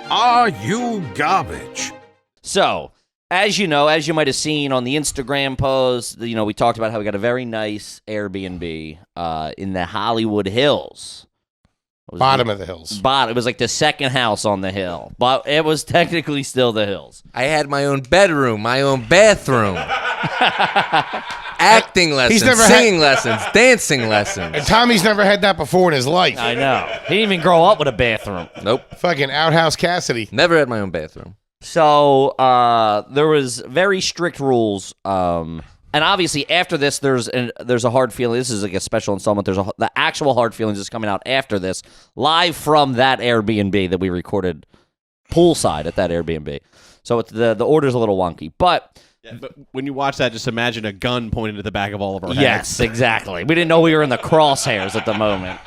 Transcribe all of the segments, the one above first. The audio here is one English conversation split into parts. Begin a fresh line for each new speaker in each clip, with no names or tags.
Are you garbage?
So, as you know, as you might have seen on the Instagram post, we talked about how we got a very nice Airbnb in the Hollywood Hills.
Bottom of the hills.
It was like the second house on the hill, but it was technically still the hills.
I had my own bedroom, my own bathroom, acting lessons, singing lessons, dancing lessons.
And Tommy's never had that before in his life.
I know. He didn't even grow up with a bathroom.
Nope.
Fucking outhouse Cassidy.
Never had my own bathroom.
So there was very strict rules. And obviously, after this, there's a hard feeling. This is like a special installment. The actual hard feelings is coming out after this, live from that Airbnb that we recorded poolside at that Airbnb. So it's the order's a little wonky, but
when you watch that, just imagine a gun pointed at the back of all of our heads.
Yes, exactly. We didn't know we were in the crosshairs at the moment.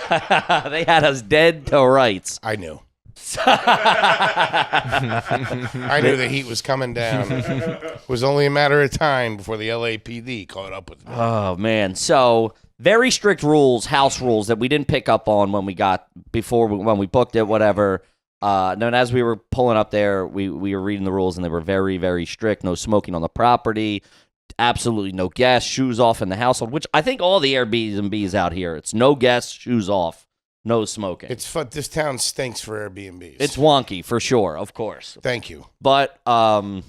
They had us dead to rights.
I knew. I knew the heat was coming down. It was only a matter of time before the LAPD caught up with me.
Oh, man. So, very strict rules, house rules that we didn't pick up on when we booked it, whatever. Then as we were pulling up there, we were reading the rules, and they were very, very strict. No smoking on the property. Absolutely no guests. Shoes off in the household, which I think all the Airbnbs out here, it's no guests, shoes off. No smoking.
This town stinks for Airbnbs.
It's wonky, for sure, of course.
Thank you.
But
we'll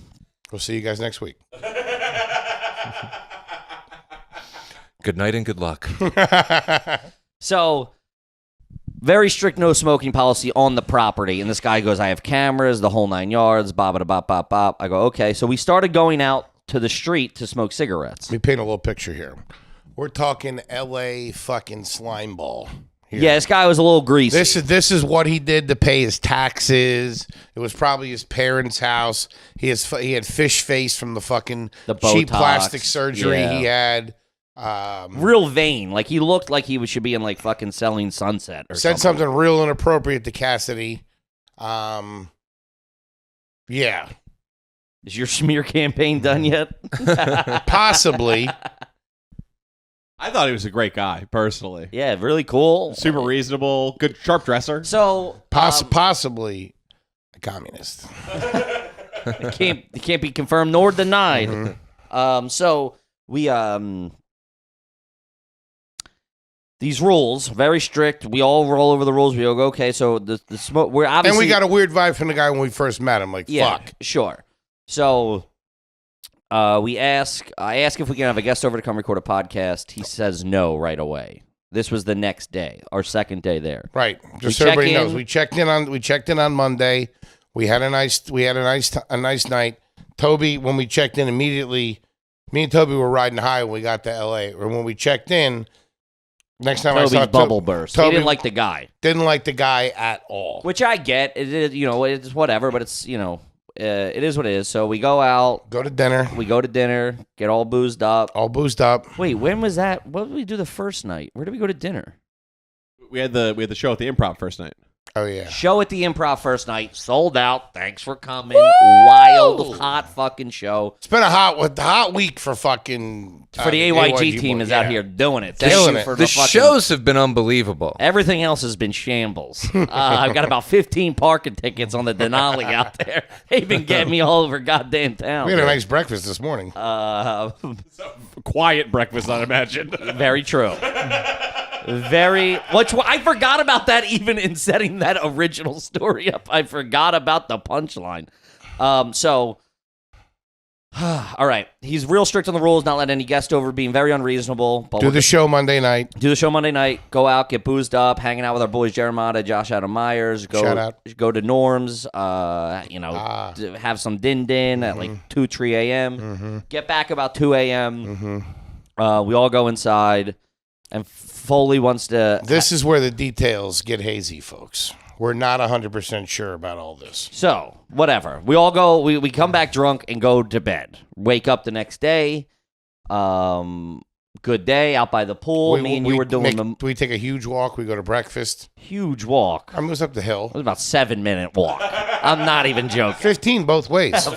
see you guys next week.
Good night and good luck.
So, very strict no smoking policy on the property. And this guy goes, I have cameras, the whole 9 yards, bop. I go, okay. So we started going out to the street to smoke cigarettes.
Let me paint a little picture here. We're talking LA fucking slime ball. Here.
Yeah, this guy was a little greasy.
This is what he did to pay his taxes. It was probably his parents' house. He had fish face from the fucking cheap plastic surgery he had.
Real vain. Like he looked like he should be in like fucking Selling Sunset or
said something real inappropriate to Cassidy. Yeah.
Is your smear campaign done yet?
Possibly.
I thought he was a great guy, personally.
Yeah, really cool.
Super reasonable, good sharp dresser.
So
possibly a communist.
It can't be confirmed nor denied. Mm-hmm. So we these rules very strict. We all roll over the rules. We go, okay. So the smoke. We're obviously,
and we got a weird vibe from the guy when we first met him. Like, fuck.
Sure. So. I ask if we can have a guest over to come record a podcast. He says no right away. This was the next day, our second day there.
Right. Just so everybody knows, we checked in on Monday. We had a nice night. Toby, when we checked in immediately, me and Toby were riding high when we got to LA. Or when we checked in, next time
Toby's
I saw
bubble burst. He didn't like the guy.
Didn't like the guy at all.
Which I get. It is, it's whatever, but it's, it is what it is. So we go out.
Go to dinner.
We go to dinner. Get all boozed up.
Wait,
when was that? What did we do the first night? Where did we go to dinner?
We had the show at the Improv first night.
Oh, yeah.
Show at the Improv first night. Sold out. Thanks for coming. Woo! Wild, hot fucking show.
It's been a hot week for fucking...
For the AYG team is out here doing it.
Killing it.
The shows have been unbelievable.
Everything else has been shambles. I've got about 15 parking tickets on the Denali out there. They've been getting me all over goddamn town.
We had a nice breakfast this morning.
Quiet breakfast, I imagine.
Very true. I forgot about that even in setting that original story up. I forgot about the punchline. All right. He's real strict on the rules, not letting any guest over, being very unreasonable.
Do the show Monday night.
Go out, get boozed up, hanging out with our boys Jeremiah, Josh Adam Myers.
Shout out.
Go to Norm's, have some din-din at like 2, 3 a.m.
Mm-hmm.
Get back about 2 a.m.
Mm-hmm.
We all go inside, and Foley wants to...
This is where the details get hazy, folks. We're not 100% sure about all this.
So, whatever. We all go, we come back drunk and go to bed. Wake up the next day. Good day out by the pool. Me and you were doing
we take a huge walk. We go to breakfast.
Huge walk.
I mean, it was up the hill.
It was about 7-minute walk. I'm not even joking.
15 both ways.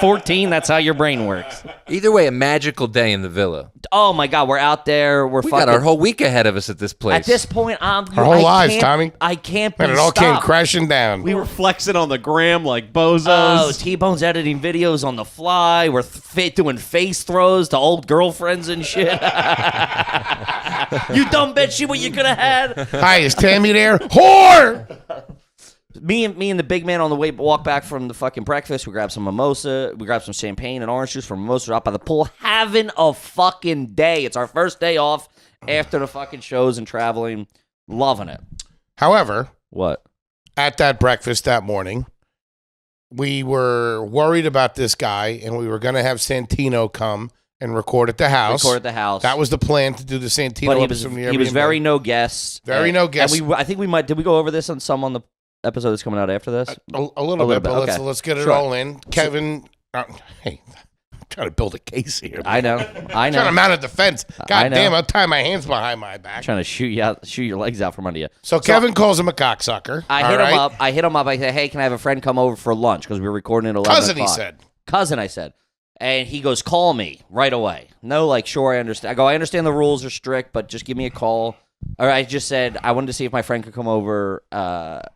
14, that's how your brain works.
Either way, a magical day in the villa.
Oh my God, we're out there.
We got our whole week ahead of us at this place.
At this point,
Our whole lives, Tommy.
I can't be
And it all came
stopped.
crashing down.
We were flexing on the gram like bozos.
Oh, T-Bone's editing videos on the fly. We're doing face throws to old girlfriends and shit. You dumb bitch, see what you could have had.
Hi, is Tammy there? Whore!
Me and the big man on the way walk back from the fucking breakfast. We grab some mimosa. We grab some champagne and orange juice from Mimosa out by the pool. Having a fucking day. It's our first day off after the fucking shows and traveling. Loving it.
However,
What?
at that breakfast that morning, we were worried about this guy, and we were going to have Santino come and record at the house.
Record at the house.
That was the plan, to do the Santino
But
episode from the
he was
Airbnb.
very no guests.
Very no guests.
And I think we might. Did we go over this on the episode that's coming out after this?
A little bit, but
okay.
let's get it
Sure.
all in. Kevin, hey, I'm trying to build a case here.
I know.
Trying to mount a defense.
I
God
know.
damn, I'll tie my hands behind my back.
Trying to shoot your legs out from under you.
So Kevin calls him a cocksucker.
I hit him up. I say, hey, can I have a friend come over for lunch? Because we were recording at 11
Cousin, he
o'clock.
said.
Cousin, I said. And he goes, call me right away. No, like, sure, I understand. I go, I understand the rules are strict, but just give me a call. Or I just said, I wanted to see if my friend could come over at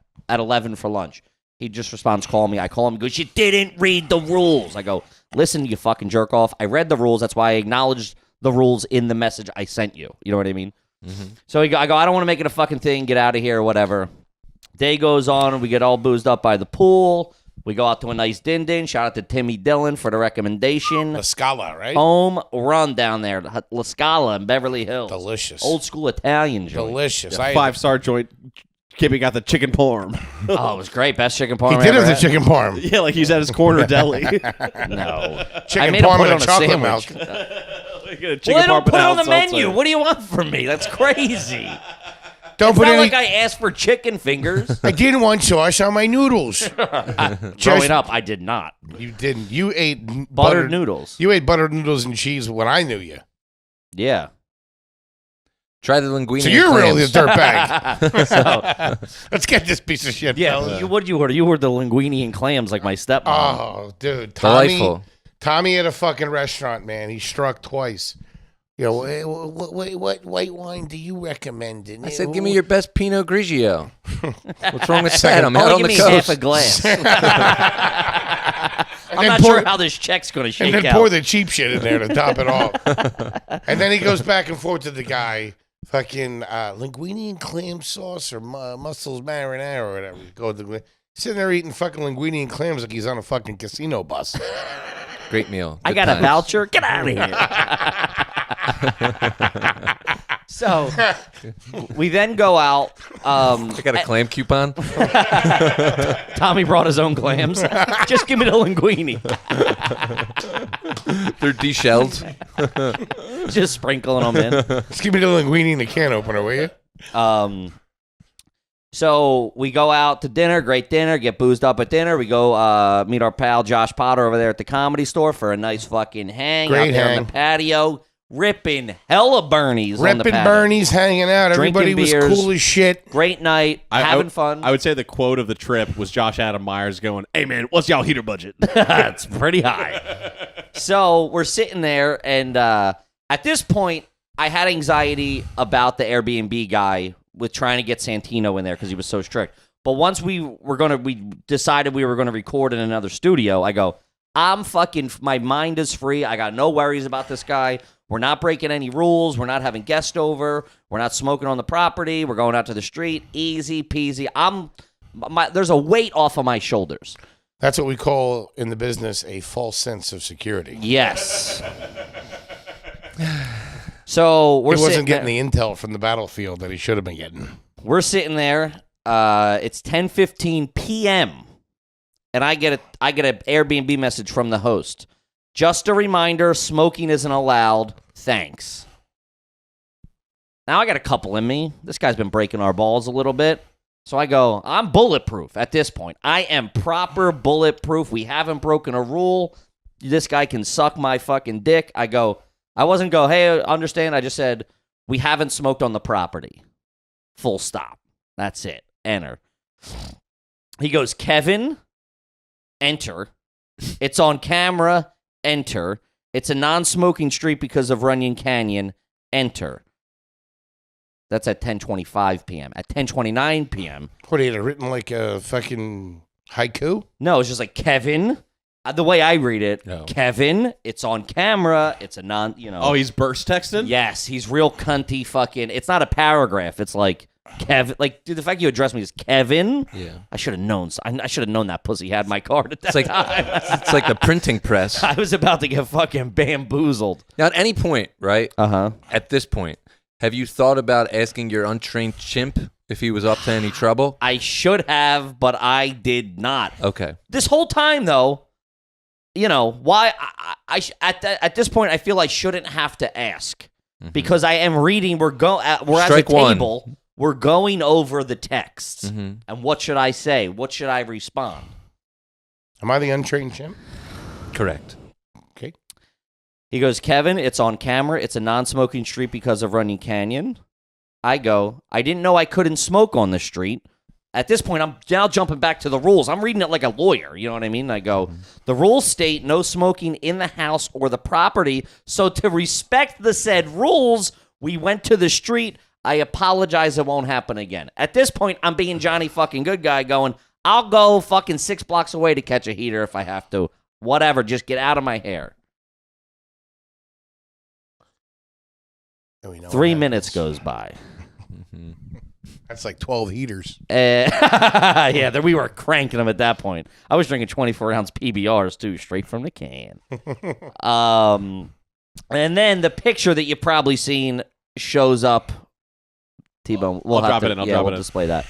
11 for lunch. He just responds, call me. I call him, he goes, you didn't read the rules. I go, listen, you fucking jerk off. I read the rules. That's why I acknowledged the rules in the message I sent you. You know what I mean? Mm-hmm. So I go, I don't want to make it a fucking thing. Get out of here or whatever. Day goes on, and we get all boozed up by the pool. We go out to a nice din-din. Shout out to Timmy Dillon for the recommendation.
La Scala, right?
Home run down there. La Scala in Beverly Hills.
Delicious.
Old school Italian joint.
Delicious.
Yeah, 5-star joint. Kimmy got the chicken parm.
Oh, it was great. Best chicken parm
He
I
did
ever
have the
had.
chicken parm.
Yeah, like he's at his corner deli.
No.
Chicken
I made him
parm
put it
and
on
a chocolate
sandwich.
milk.
Well,
Well, they don't put it on the menu. What do you want from me? That's crazy.
Don't
It's
put
not
any.
like I asked for chicken fingers.
I didn't want sauce on my noodles.
Growing up, I did not.
You didn't. You ate
Buttered noodles.
You ate buttered noodles and cheese when I knew you.
Yeah.
Try the linguine.
So you're really a dirtbag.
So,
Let's get this piece of shit.
yeah.
fella.
What did you order? You ordered the linguine and clams like my stepmom.
Oh, dude.
Delightful.
Tommy at a fucking restaurant, man. He struck twice. You know, what white wine do you recommend?
I said, give me your best Pinot Grigio. What's wrong with that? I'm
Only
out on
give
the
me half
coast.
a glass. I'm
then
not
pour-
sure how this check's going to shake
And then
out.
pour the cheap shit in there to top it off. And then he goes back and forth to the guy, fucking linguine and clam sauce or mussels marinara or whatever. Go to the, sitting there eating fucking linguine and clams like he's on a fucking casino bus.
Great meal.
I
Good
got a
times.
voucher. Get out of here. So we then go out.
I got a clam coupon.
Tommy brought his own clams. Just give me the linguine.
They're deshelled.
Just sprinkling them in.
Just give me the linguine and the can opener, will you?
So we go out to dinner, great dinner, get boozed up at dinner. We go meet our pal Josh Potter over there at the Comedy Store for a nice fucking hang
Great
out there
hang.
on the patio, ripping hella Bernies on the
Ripping
patio.
Bernie's hanging out.
Drinking
Everybody was
beers.
cool as shit.
Great night, having fun.
I would say the quote of the trip was Josh Adam Myers going, "Hey man, what's y'all heater budget?"
It's pretty high. So we're sitting there, and at this point, I had anxiety about the Airbnb guy with trying to get Santino in there because he was so strict. But once we decided we were gonna record in another studio, I go, my mind is free. I got no worries about this guy. We're not breaking any rules. We're not having guests over. We're not smoking on the property. We're going out to the street. Easy peasy. There's a weight off of my shoulders.
That's what we call in the business a false sense of security.
Yes. So
He wasn't getting the intel from the battlefield that he should have been getting.
We're sitting there. It's 10:15 p.m. and I get an Airbnb message from the host. Just a reminder: smoking isn't allowed. Thanks. Now I got a couple in me. This guy's been breaking our balls a little bit. So I go, I'm bulletproof at this point. I am proper bulletproof. We haven't broken a rule. This guy can suck my fucking dick. I wasn't hey, understand. I just said, we haven't smoked on the property. Full stop. That's it. Enter. He goes, Kevin, enter. It's on camera, enter. It's a non-smoking street because of Runyon Canyon. Enter. That's at 10:25 p.m. At 10:29 p.m.
What, he had it written like a fucking haiku?
No, it's just like, Kevin. The way I read it,
No.
Kevin, it's on camera. It's a
Oh, he's burst texting?
Yes, he's real cunty fucking. It's not a paragraph. It's like, Kevin. Like, dude, the fact you address me as Kevin.
Yeah.
I should have known. I should have known that pussy had my card at that
It's like
time.
it's like the printing press.
I was about to get fucking bamboozled.
Now, at any point, right?
Uh-huh.
At this point, have you thought about asking your untrained chimp if he was up to any trouble?
I should have, but I did not.
Okay.
This whole time, though, you know, why at this point, I feel I shouldn't have to ask because I am reading. We're at
Strike
a table.
one.
We're going over the texts.
Mhm.
And what should I say? What should I respond?
Am I the untrained chimp?
Correct.
Okay.
He goes, Kevin, it's on camera. It's a non-smoking street because of Runyon Canyon. I go, I didn't know I couldn't smoke on the street. At this point, I'm now jumping back to the rules. I'm reading it like a lawyer. You know what I mean? I go, the rules state no smoking in the house or the property. So to respect the said rules, we went to the street. I apologize. It won't happen again. At this point, I'm being Johnny fucking good guy going, I'll go fucking 6 blocks away to catch a heater if I have to. Whatever. Just get out of my hair.
And we know
3
what
minutes
happens.
goes by.
That's like 12 heaters.
Yeah, we were cranking them at that point. I was drinking 24-ounce PBRs, too, straight from the can. And then the picture that you've probably seen shows up. T-Bone,
I'll drop it in. I'll drop
we'll
it in.
display that.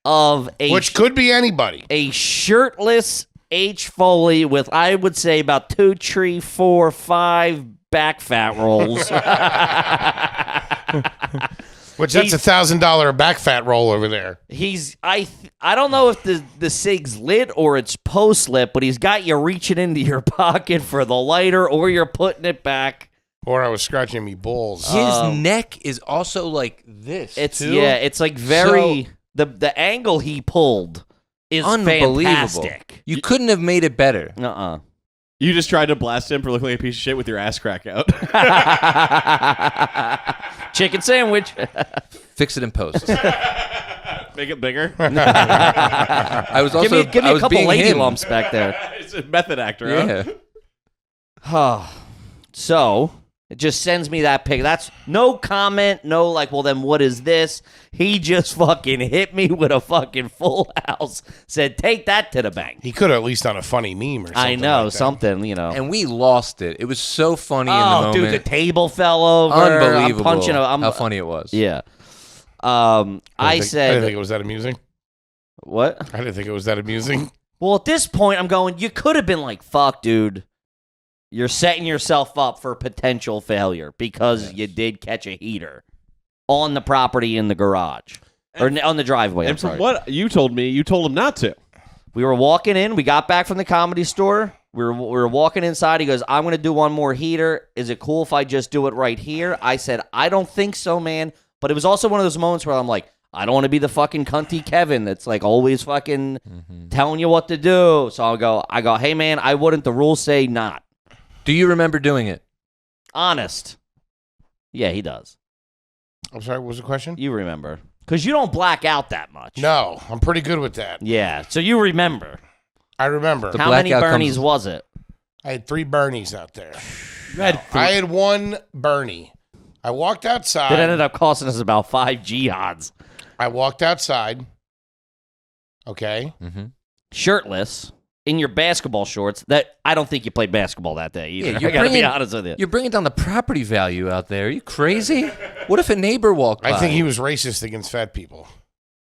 Of a
Which could be anybody.
a shirtless H. Foley with, I would say, about 2, 3, 4, 5 back fat rolls.
Which that's $1,000 back fat roll over there.
I don't know if the cig's lit or it's post lit, but he's got you reaching into your pocket for the lighter or you're putting it back.
Or I was scratching me balls.
His neck is also like this.
It's
too.
it's like very the angle he pulled is
Unbelievable.
fantastic.
You couldn't have made it better.
You just tried to blast him for looking like a piece of shit with your ass crack out.
Chicken sandwich.
Fix it in post.
Make it bigger.
I was also
give me
I
a
was
couple
being
lady
him.
lumps back there.
It's a method actor.
Yeah.
So it just sends me that pic. That's no comment, no like, well, then what is this? He just fucking hit me with a fucking full house. Said, take that to the bank.
He could have at least done a funny meme or something.
I know,
like that.
something, you know.
And we lost it. It was so funny in the
Oh,
moment.
dude, the table fell over.
Unbelievable.
I'm punching
how funny it was.
Yeah.
I
I
didn't
said,
think it was that amusing.
what?
I didn't think it was that amusing.
Well, at this point, I'm going, you could have been like, fuck, dude. You're setting yourself up for potential failure because you did catch a heater on the property in the garage. Or on the driveway, I'm
And from
sorry.
what you told me, you told him not to.
We were walking in. We got back from the Comedy Store. We were walking inside. He goes, I'm going to do one more heater. Is it cool if I just do it right here? I said, I don't think so, man. But it was also one of those moments where I'm like, I don't want to be the fucking cunty Kevin that's like always fucking telling you what to do. So I go, hey, man, I wouldn't. The rules say not.
Do you remember doing it?
Honest. Yeah, he does.
I'm sorry, what was the question?
You remember. Because you don't black out that much.
No, I'm pretty good with that.
Yeah, so you remember.
I remember.
How many
blackout
Bernies
comes-
was it?
I had 3 Bernies out there.
You had
I had 1 Bernie. I walked outside.
That ended up costing us about 5 jihads.
I walked outside. Okay.
Mm-hmm.
Shirtless, in your basketball shorts. That I don't think you played basketball that day either.
Yeah, you're
I gotta be
bringing-
honest with you.
You're bringing down the property value out there. Are you crazy? What if a neighbor walked by?
I think he was racist against fat people.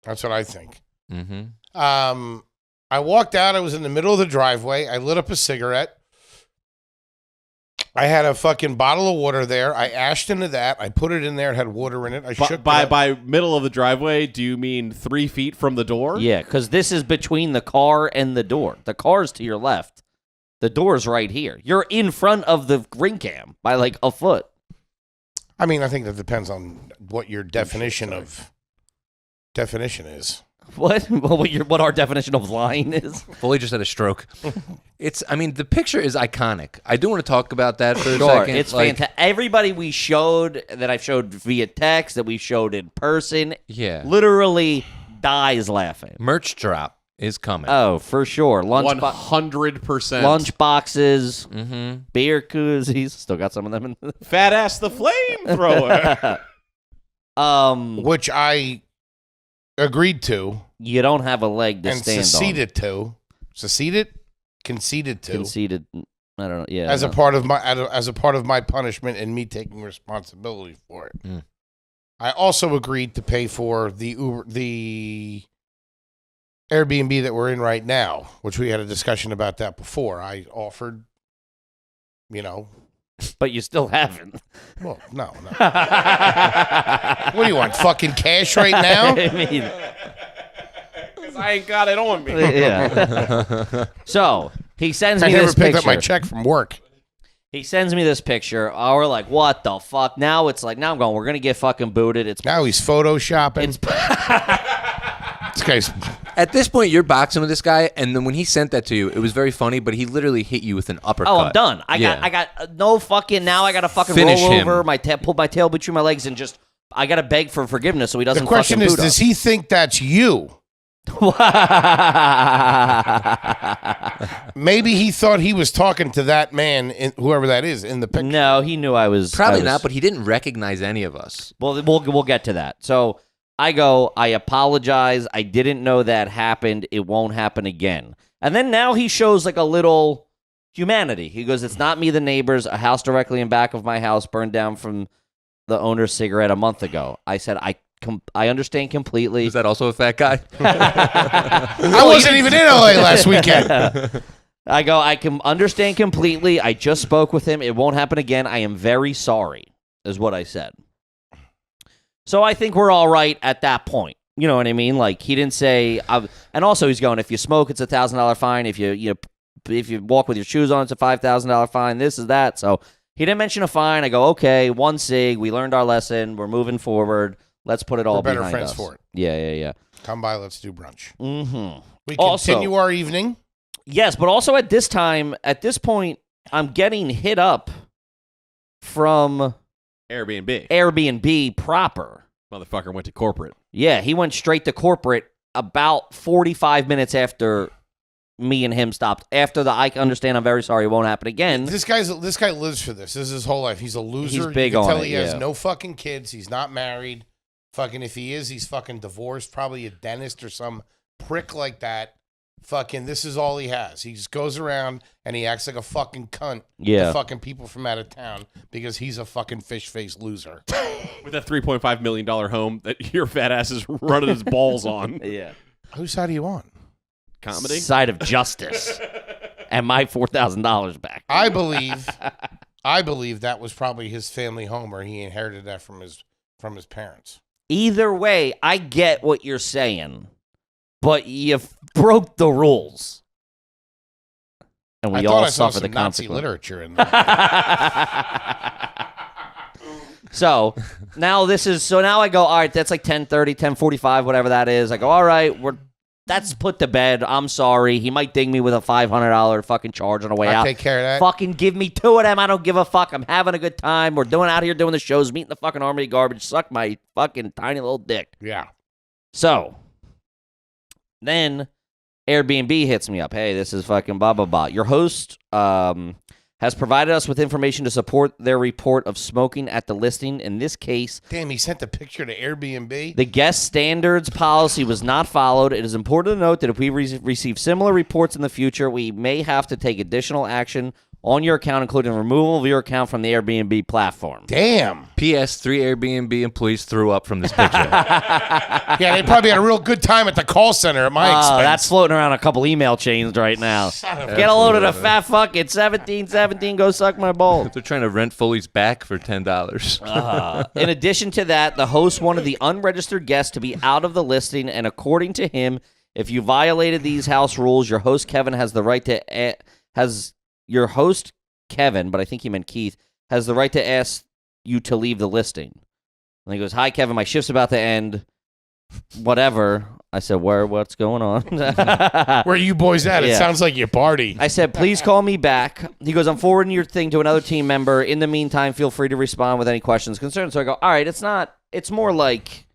That's what I think.
Mm-hmm.
I walked out. I was in the middle of the driveway. I lit up a cigarette. I had a fucking bottle of water there. I ashed into that. I put it in there. It had water in it. I shook it up.
By middle of the driveway, do you mean 3 feet from the door?
Yeah, because this is between the car and the door. The car's to your left. The door's right here. You're in front of the ring cam by like a foot.
I mean, I think that depends on what your definition is.
What our definition of lying is?
Foley just had a stroke. I mean, the picture is iconic. I do want to talk about that for a
Sure,
second.
it's fantastic. Everybody we showed, that I've showed via text, that we showed in person, literally dies laughing.
Merch drop is coming.
Oh, for sure.
100%.
Lunch boxes, beer koozies. Still got some of them in
Fat ass the flamethrower.
Which I agreed to.
You don't have a leg to stand on. Conceded to. I don't know. Yeah.
As a part of my punishment and me taking responsibility for it.
Mm.
I also agreed to pay for the Airbnb that we're in right now, which we had a discussion about that before. I offered,
But you still haven't.
Well, no. What do you want? Fucking cash right now?
I mean,
I ain't got it on me.
yeah. So he sends me
I never
this
picked
picture.
up my check from work.
He sends me this picture. Oh, we're like, what the fuck? Now it's like, now I'm going, we're going to get fucking booted.
Now he's photoshopping. This guy's...
At this point, you're boxing with this guy, and then when he sent that to you, it was very funny, but he literally hit you with an uppercut.
Oh, I'm done. I got no fucking, now I got to fucking
Finish
roll
him.
over, pull my tail between my legs, and just, I got to beg for forgiveness so he doesn't
The question
fucking
is,
boot
does he think that's you? Maybe he thought he was talking to that man, whoever that is, in the picture.
No, he knew I was.
Probably not, but he didn't recognize any of us.
Well, we'll get to that. So I go, I apologize. I didn't know that happened. It won't happen again. And then now he shows like a little humanity. He goes, it's not me, the neighbors. A house directly in back of my house burned down from the owner's cigarette a month ago. I said, I understand completely.
Is that also a fat guy?
I wasn't even in LA last weekend.
I go, I can understand completely. I just spoke with him. It won't happen again. I am very sorry, is what I said. So I think we're all right at that point. You know what I mean? Like, he didn't say, and also he's going, if you smoke, it's $1,000 fine. If you walk with your shoes on, it's a $5,000 fine. This is that. So he didn't mention a fine. I go, okay, 1 cig. We learned our lesson. We're moving forward. Let's put it all behind us.
We're better friends for it.
Yeah.
Come by, let's do brunch.
Mm-hmm.
We continue our evening.
Yes, but also at this point, I'm getting hit up from Airbnb proper.
Motherfucker went to corporate.
Yeah, he went straight to corporate about 45 minutes after me and him stopped. After I understand, I'm very sorry, it won't happen again.
This guy lives for this. This is his whole life. He's a loser.
He's big
you can
on
tell
it,
he has
yeah.
no fucking kids. He's not married. Fucking if he is, he's fucking divorced. Probably a dentist or some prick like that. Fucking this is all he has. He just goes around and he acts like a fucking cunt to fucking people from out of town because he's a fucking fish-faced loser.
With a $3.5 million home that your fat ass is running his balls on.
Yeah.
Whose side are you on?
Comedy?
Side of justice. And my $4,000 back.
I believe that was probably his family home, or he inherited that from his parents.
Either way, I get what you're saying, but you broke the rules. And we all suffer the
Nazi
consequence.
literature in there.
So now I go, all right, that's like 10:30, 10:45, whatever that is. I go, all right, that's put to bed. I'm sorry. He might ding me with a $500 fucking charge on the way out.
Take care of that.
Fucking give me 2 of them. I don't give a fuck. I'm having a good time. We're out here doing the shows, meeting the fucking army of garbage. Suck my fucking tiny little dick.
Yeah.
So then Airbnb hits me up. Hey, this is fucking blah, blah, blah. Your host has provided us with information to support their report of smoking at the listing. In this case,
Damn, he sent the picture to Airbnb.
the guest standards policy was not followed. It is important to note that if we receive similar reports in the future, we may have to take additional action on your account, including removal of your account from the Airbnb platform.
Damn.
P.S. 3 Airbnb employees threw up from this picture.
Yeah, they probably had a real good time at the call center at my expense.
That's floating around a couple email chains right now. Get a load of the fat fuck. It's 1717. Go suck my balls.
They're trying to rent Foley's back for $10.
In addition to that, the host wanted the unregistered guest to be out of the listing, and according to him, if you violated these house rules, your host Kevin has the right to your host Kevin, but I think he meant Keith, has the right to ask you to leave the listing. And he goes, "Hi Kevin, my shift's about to end. whatever. I said, what's going on?
Where are you boys at? It
Yeah.
sounds like you party.
I said, please call me back. He goes, I'm forwarding your thing to another team member. In the meantime, feel free to respond with any questions, concerns. So I go, all right, it's more like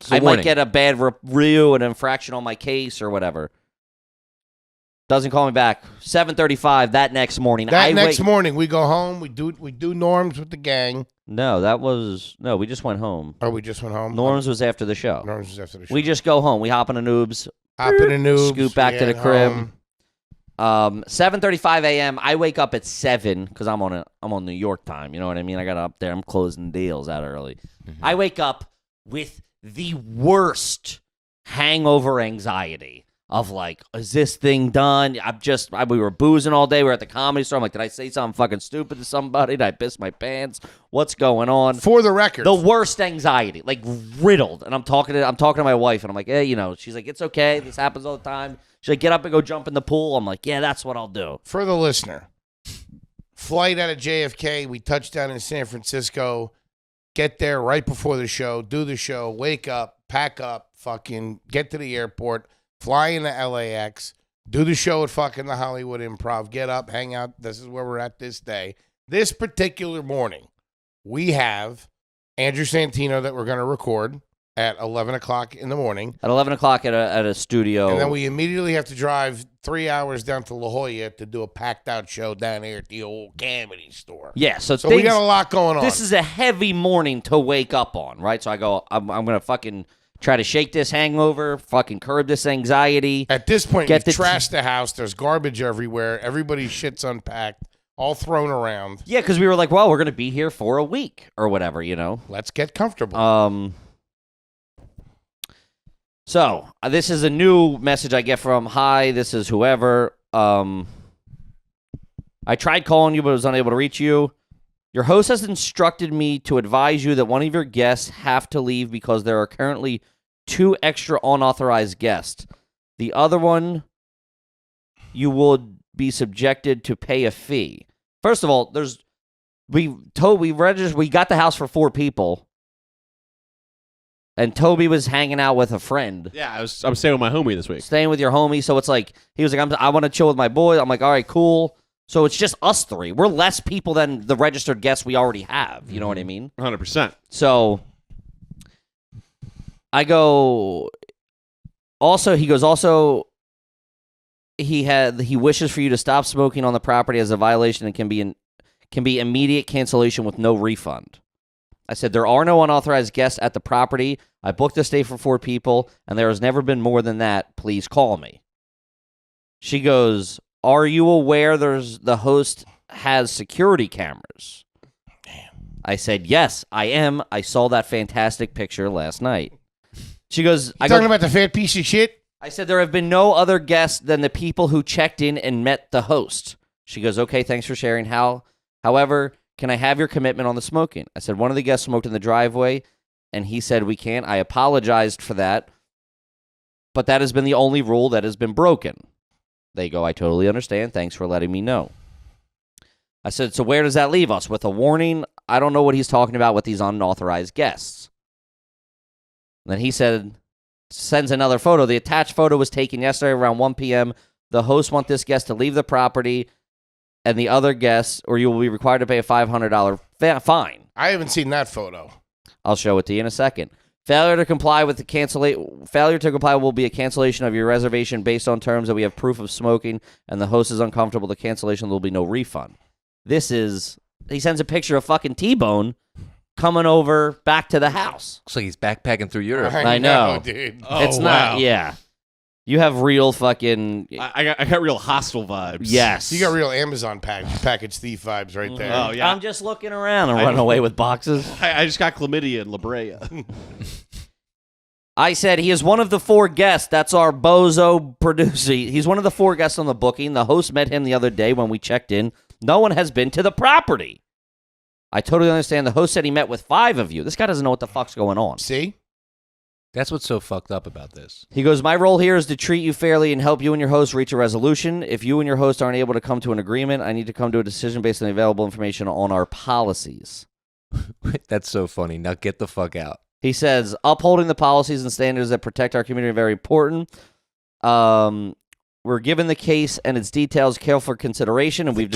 I might get a bad review, an infraction on my case or whatever. Doesn't call me back. 7:35 that next morning.
Next morning, we go home. We do norms with the gang.
No, we just went home.
Oh, we just went home?
Norms was after the show.
Norms was after the show.
We just go home. We hop in a noobs.
Hop in a noobs.
Scoot back to the crib. 7:35 a.m. I wake up at 7 because I'm on New York time. You know what I mean? I got up there. I'm closing deals out early.
Mm-hmm.
I wake up with the worst hangover anxiety of like, is this thing done? We were boozing all day. We were at the Comedy Store. I'm like, did I say something fucking stupid to somebody? Did I piss my pants? What's going on?
For the record,
the worst anxiety, like riddled. And I'm talking to my wife, and I'm like, hey, she's like, it's okay. This happens all the time. She's like, get up and go jump in the pool. I'm like, yeah, that's what I'll do.
For the listener, flight out of JFK, we touch down in San Francisco, get there right before the show, do the show, wake up, pack up, fucking get to the airport, fly into LAX, do the show at fucking the Hollywood Improv, get up, hang out. This is where we're at this day. This particular morning, we have Andrew Santino that we're going to record at 11 o'clock in the morning.
At 11 o'clock at a studio.
And then we immediately have to drive 3 hours down to La Jolla to do a packed-out show down here at the old Comedy Store.
Yeah, so
we got a lot going on.
This is a heavy morning to wake up on, right? So I go, I'm going to fucking try to shake this hangover, fucking curb this anxiety.
At this point, we've trashed the house. There's garbage everywhere. Everybody's shit's unpacked, all thrown around.
Yeah, because we were like, well, we're going to be here for a week or whatever,
Let's get comfortable.
So this is a new message I get from, hi, this is whoever. I tried calling you, but was unable to reach you. Your host has instructed me to advise you that one of your guests have to leave because there are currently 2 extra unauthorized guests. The other one, you will be subjected to pay a fee. First of all, we got the house for 4 people, and Toby was hanging out with a friend.
Yeah, I'm staying with my homie this week.
Staying with your homie, so it's like he was like, I want to chill with my boys. I'm like, all right, cool. So it's just us 3. We're less people than the registered guests we already have. You know what I mean?
100%.
So I go. Also, he goes. Also, he wishes for you to stop smoking on the property as a violation and can be immediate cancellation with no refund. I said there are no unauthorized guests at the property. I booked a stay for 4 people, and there has never been more than that. Please call me. She goes, are you aware the host has security cameras? Damn. I said, yes, I am. I saw that fantastic picture last night. She goes,
talking about the fat piece of shit?
I said, there have been no other guests than the people who checked in and met the host. She goes, okay, thanks for sharing. However, can I have your commitment on the smoking? I said, one of the guests smoked in the driveway, and he said we can't. I apologized for that, but that has been the only rule that has been broken. They go, I totally understand. Thanks for letting me know. I said, so where does that leave us? With a warning? I don't know what he's talking about with these unauthorized guests. And then he sends another photo. The attached photo was taken yesterday around 1 p.m. The host wants this guest to leave the property and the other guests, or you will be required to pay a $500 fine.
I haven't seen that photo.
I'll show it to you in a second. Failure to comply will be a cancellation of your reservation based on terms that we have proof of smoking, and the host is uncomfortable. The cancellation, there will be no refund. He sends a picture of fucking T-Bone coming over back to the house.
Looks like he's backpacking through Europe.
I know,
dude.
It's not, yeah. You have real fucking...
I got real hostile vibes.
Yes.
You got real Amazon package thief vibes right there.
Oh, yeah.
I'm just looking around and running away with boxes.
I just got chlamydia in La Brea.
I said he is one of the 4 guests. That's our bozo producer. He's one of the 4 guests on the booking. The host met him the other day when we checked in. No one has been to the property. I totally understand. The host said he met with 5 of you. This guy doesn't know what the fuck's going on.
See?
That's what's so fucked up about this.
He goes, my role here is to treat you fairly and help you and your host reach a resolution. If you and your host aren't able to come to an agreement, I need to come to a decision based on the available information on our policies.
That's so funny. Now get the fuck out.
He says, upholding the policies and standards that protect our community are very important. We're given the case and its details careful consideration, and we've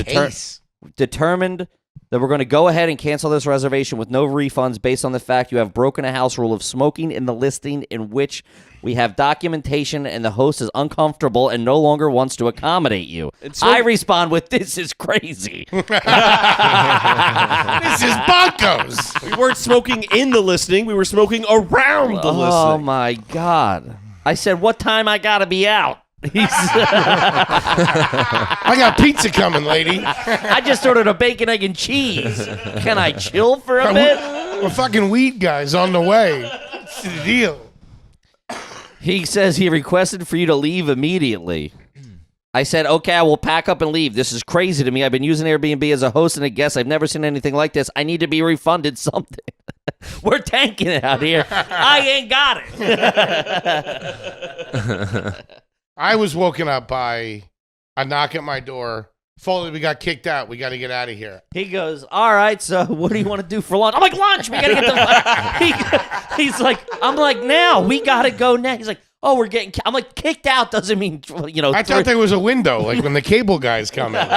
determined that we're going to go ahead and cancel this reservation with no refunds based on the fact you have broken a house rule of smoking in the listing in which we have documentation and the host is uncomfortable and no longer wants to accommodate you. I respond with, this is crazy.
This is bonkers.
We weren't smoking in the listing. We were smoking around the listing.
Oh, my God. I said, what time I got to be out?
I got pizza coming, lady.
I just ordered a bacon, egg, and cheese. Can I chill for a bit?
We're fucking weed guys on the way. What's the deal?
He says he requested for you to leave immediately. I said, okay, I will pack up and leave. This is crazy to me. I've been using Airbnb as a host and a guest. I've never seen anything like this. I need to be refunded something. We're tanking it out here. I ain't got it.
I was woken up by a knock at my door. Foley, we got kicked out. We got to get out of here.
He goes, all right, so what do you want to do for lunch? I'm like, lunch. We got to get the He's like, I'm like, now. We got to go now. He's like, oh, we're getting, I'm like, kicked out doesn't mean,
I thought there was a window, like when the cable guys come in.